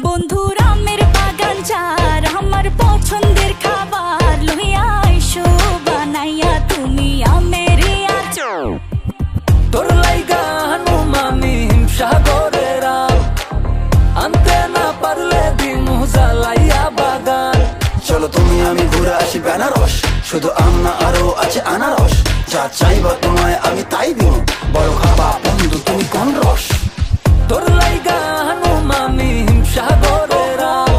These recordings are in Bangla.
বন্ধুর আমের বাগান চার আমার পছন্দের খাবার লইয়া আইসো বানাইয়া তুমি আমের আচার। তোর লাইগা হানুমানি হিমসাগরের আম আনতে না পারলে দিমু জ্বালাইয়া বাগান। চলো তুমি আমি ঘুরে আসি বেনারস, শুধু আম না আরো আছে আনারস। যা চাইবা তোমায় আমি তাই দিব, বড় খাবা বন্ধু তুমি কোন রস। তোর লাইগা হানুমানি হিমসাগরের আম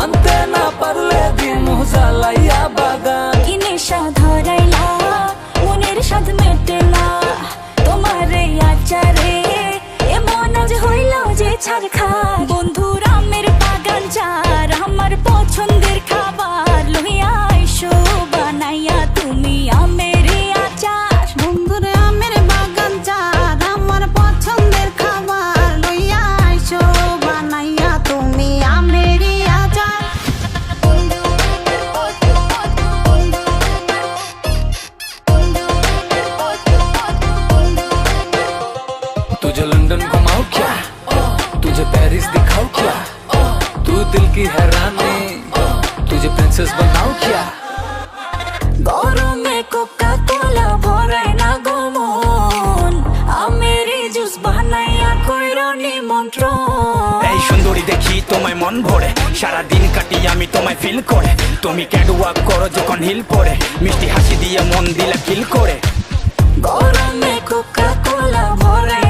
আনতে না পারলে দিমু জ্বালাইয়া বাগান। কি নেশা ধরাইলা মনের স্বাদ মেটে না তোমার এই আচারে, এমন আজ হইল যে ছারখা। বন্ধুর আমের বাগান চার আমার পছন্দের খাবার লইয়া আইসো বানাইয়া তুমি আমের আচার। বন্ধুর আমের বাগান চার আমার পছন্দের খাবার লইয়া আইসো বানাইয়া তুমি আমের আচার। तुझे लंदन घुमाऊं क्या, तुझे पेरिस दिखाऊं क्या, तू दिल की हैरानी तुझे प्रिंसेस बनाऊं क्या। গরমে কোকা কোলা ভরায় না গমন, আমের জুস বানাইয়া কইরো নিমন্ত্রণ। এই সুন্দরী দেখি তোমায় মন ভরে, সারাদিন কাটি আমি তোমায় ফিল করে। তুমি ক্যাটওয়াক করো যখন হিল পরে, মিষ্টি হাসি দিয়ে মন দিলা কিল করে। গরমে কোকা কোলা ভরায়